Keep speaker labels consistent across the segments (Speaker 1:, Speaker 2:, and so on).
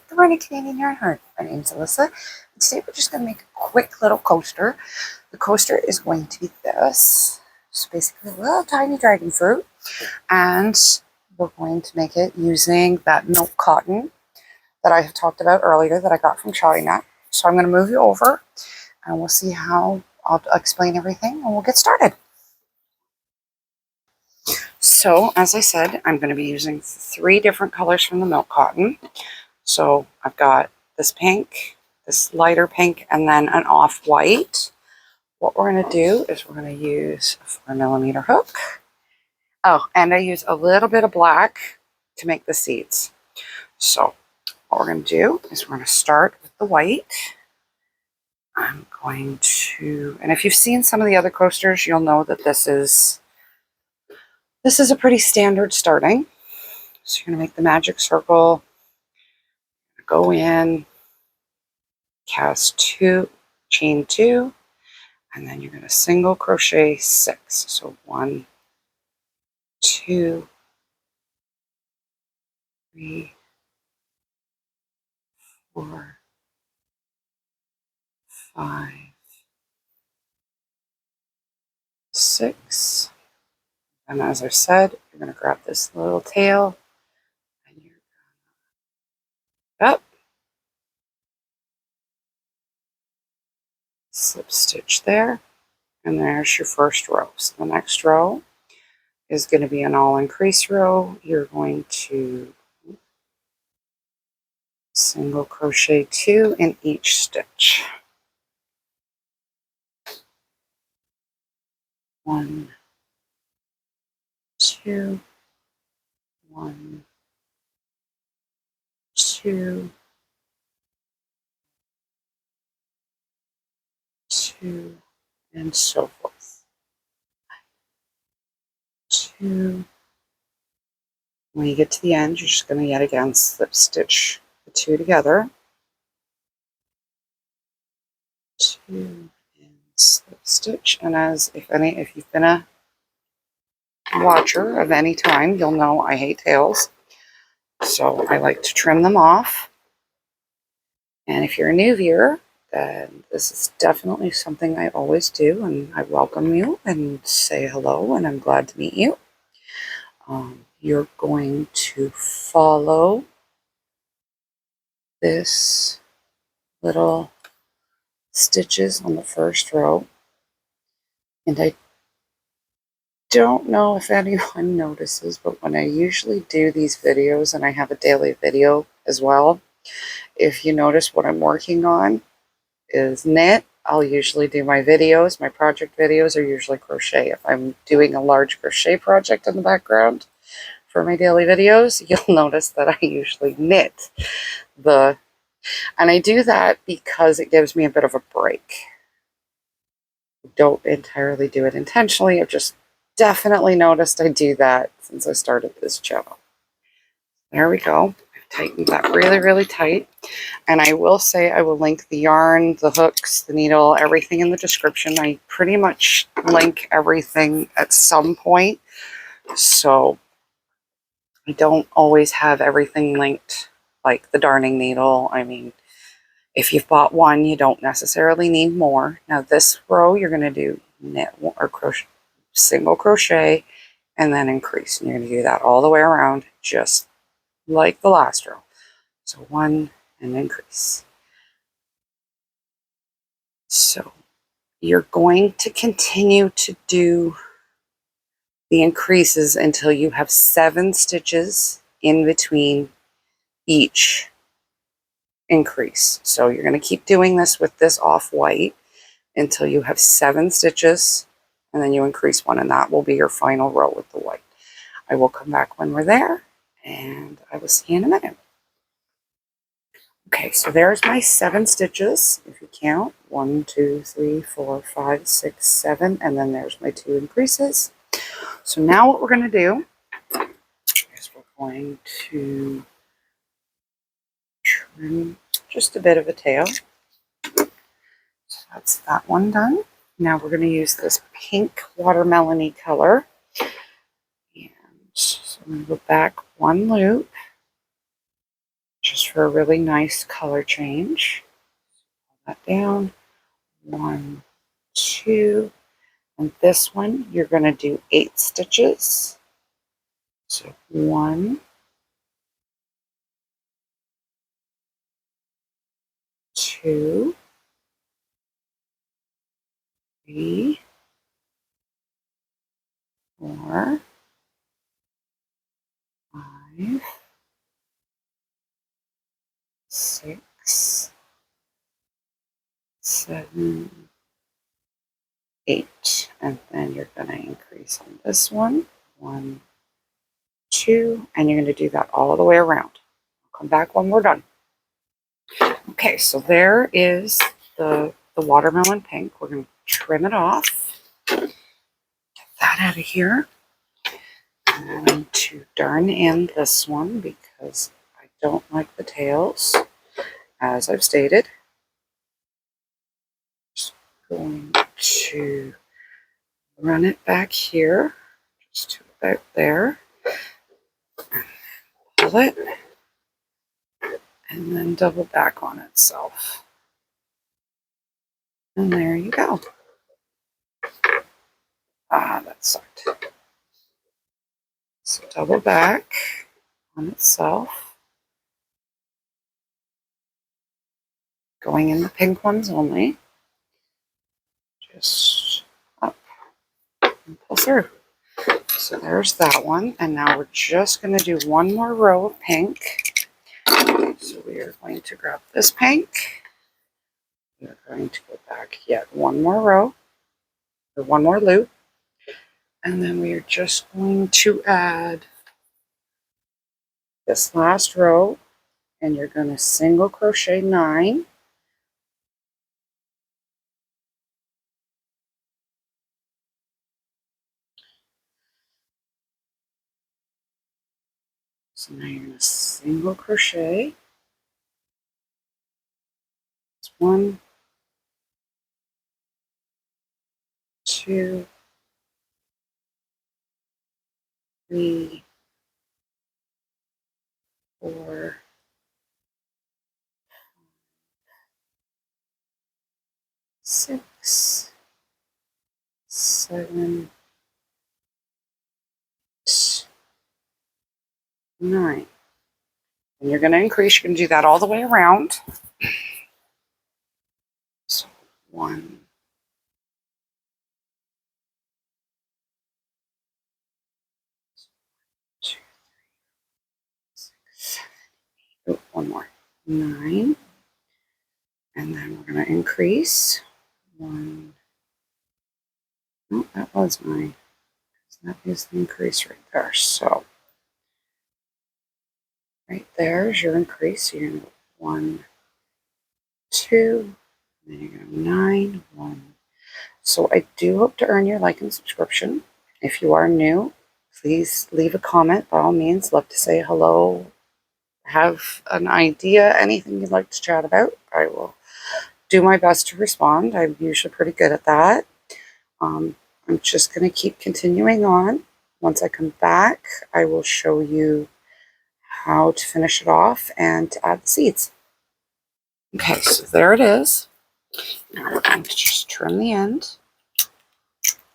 Speaker 1: the Running Canadian Yarn Heart. My name's Alyssa, and today we're just going to make a quick little coaster. The coaster is going to be this. It's basically a little tiny dragon fruit, and we're going to make it using that milk cotton that I have talked about earlier that I got from China. So I'm going to move you over, and we'll see how I'll explain everything, and we'll get started. So, as I said, I'm going to be using 3 different colors from the milk cotton. So I've got this pink, this lighter pink, and then an off-white. What we're going to do is we're going to use a 4mm hook. Oh, and I use a little bit of black to make the seeds. So what we're going to do is we're going to start with the white. I'm going to, and if you've seen some of the other coasters, you'll know that this is a pretty standard starting. So you're going to make the magic circle, go in, cast 2, chain 2, and then you're going to single crochet 6. So 1, 2, 3, 4, 5, 6. And as I said, you're going to grab this little tail and you're going up, slip stitch there, and there's your first row. So the next row is going to be an all increase row. You're going to single crochet 2 in each stitch. 1, 2, 1, 2, 2, and so forth. 2. When you get to the end, you're just going to yet again slip stitch the 2 together. 2 and slip stitch. And if you've been a watcher of any time, you'll know I hate tails. So I like to trim them off. And if you're a new viewer, then this is definitely something I always do, and I welcome you and say hello, and I'm glad to meet you. You're going to follow this little stitches on the first row, and I don't know if anyone notices, but when I usually do these videos, and I have a daily video as well, if you notice what I'm working on is knit. I'll usually do my videos. My project videos are usually crochet. If I'm doing a large crochet project in the background for my daily videos, you'll notice that I usually knit. And I do that because it gives me a bit of a break. I don't entirely do it intentionally. I've just definitely noticed I do that since I started this channel. There we go. I've tightened that really, really tight. And I will say I will link the yarn, the hooks, the needle, everything in the description. I pretty much link everything at some point. So I don't always have everything linked, like the darning needle. I mean, if you've bought one, you don't necessarily need more. Now this row, you're going to do knit or crochet, single crochet, and then increase. And you're going to do that all the way around, just like the last row. So 1 and increase. So you're going to continue to do the increases until you have 7 stitches in between each increase. So you're going to keep doing this with this off-white until you have 7 stitches, and then you increase 1, and that will be your final row with the white. I will come back when we're there, and I will see you in a minute. Okay, so there's my 7 stitches. If you count, 1, 2, 3, 4, 5, 6, 7, and then there's my 2 increases. So now what we're going to do is we're going to trim just a bit of a tail. So that's that one done. Now we're going to use this pink watermelon-y color. And so I'm going to go back 1 loop just for for a really nice color change. Pull that down. 1, 2, and this one you're going to do 8 stitches. So 1, 2, 3, 4, 5, 6, 7, 8, and then you're going to increase on this one. 1, 2, and you're going to do that all the way around. I'll come back when we're done. Okay, so there is the watermelon pink. We're going to trim it off. Get that out of here. And I'm going to darn in this one because I don't like the tails, as I've stated. Just going to run it back here, just to about there. Pull it, and then double back on itself. And there you go. Ah, that sucked. So double back on itself. Going in the pink ones only. Just up and pull through. So there's that one. And now we're just going to do one more row of pink. So we are going to grab this pink. We're going to go back yet one more row, or one more loop. And then we are just going to add this last row, and you're going to single crochet 9. So now you're going to single crochet. It's 1, 2, 3, 4, 6, 7, 8, 9. And you're going to increase. You're going to do that all the way around. So 1, 2, 6, 7, 8. Oh, one more. 9. And then we're going to increase. 1. Oh, that was 9. That is the increase right there. So right there is your increase. You're going to go 1, 2, and then you're going to go 9, 1. So I do hope to earn your like and subscription. If you are new, please leave a comment. By all means, love to say hello, have an idea, anything you'd like to chat about. I will do my best to respond. I'm usually pretty good at that. I'm just going to keep continuing on. Once I come back, I will show you how to finish it off and to add the seeds. Okay, so there it is. Now we're going to just trim the end.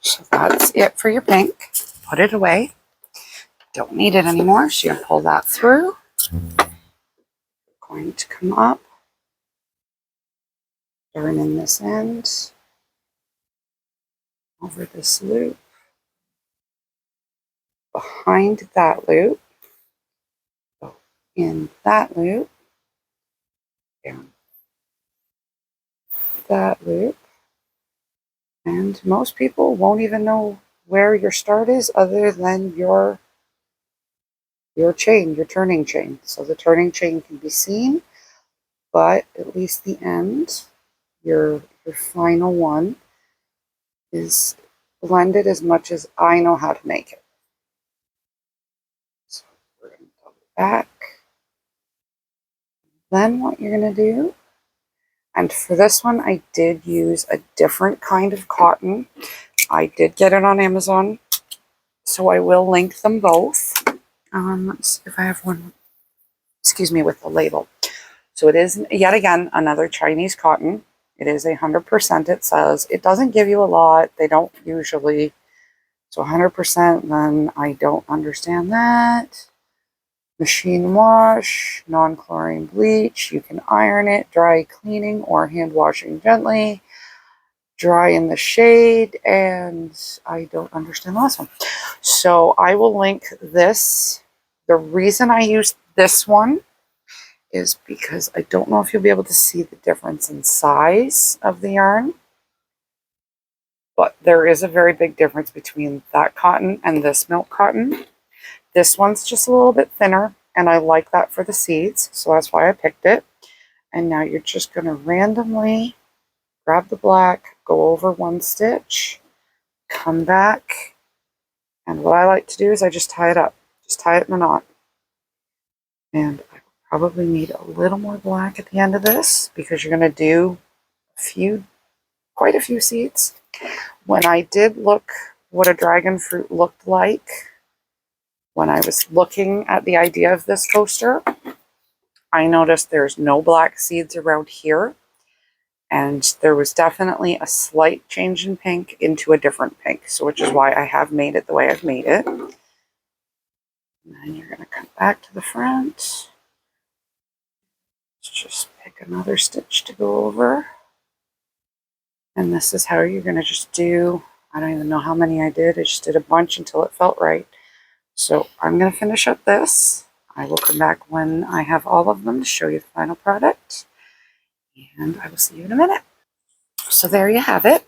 Speaker 1: So that's it for your pink. Put it away. Don't need it anymore, so you're going to pull that through. Going to come up, turn in this end, over this loop, behind that loop, go in that loop, down that loop, and most people won't even know where your start is other than your chain, your turning chain. So the turning chain can be seen, but at least the end, your final one, is blended as much as I know how to make it. So we're going to double back. Then what you're going to do, and for this one I did use a different kind of cotton. I did get it on Amazon, so I will link them both. Let's see if I have one, excuse me, with the label. So it is, yet again, another Chinese cotton. It is 100%, it says. It doesn't give you a lot. They don't usually. So 100%, then I don't understand that. Machine wash, non-chlorine bleach. You can iron it, dry cleaning, or hand washing gently. Dry in the shade, and I don't understand the last one. So I will link this. The reason I use this one is because I don't know if you'll be able to see the difference in size of the yarn, but there is a very big difference between that cotton and this milk cotton. This one's just a little bit thinner, and I like that for the seeds, so that's why I picked it. And now you're just going to randomly grab the black, go over one stitch, come back, and what I like to do is I just tie it up. Just tie it in a knot. And I probably need a little more black at the end of this because you're going to do quite a few seeds. When I did look what a dragon fruit looked like, when I was looking at the idea of this coaster, I noticed there's no black seeds around here. And there was definitely a slight change in pink into a different pink. So which is why I have made it the way I've made it. And then you're going to come back to the front. Let's just pick another stitch to go over. And this is how you're going to just do, I don't even know how many I did. I just did a bunch until it felt right. So I'm going to finish up this. I will come back when I have all of them to show you the final product. And I will see you in a minute. So there you have it.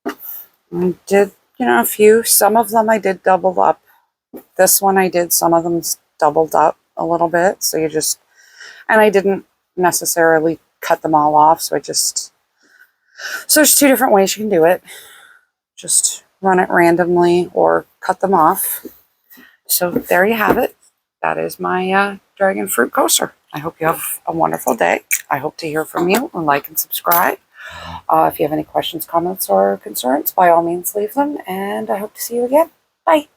Speaker 1: I did, a few. Some of them I did double up. This one I did, some of them doubled up a little bit. So and I didn't necessarily cut them all off. So there's two different ways you can do it. Just run it randomly or cut them off. So there you have it. That is my dragon fruit coaster. I hope you have a wonderful day. I hope to hear from you, and like and subscribe. If you have any questions, comments, or concerns, by all means leave them, and I hope to see you again. Bye.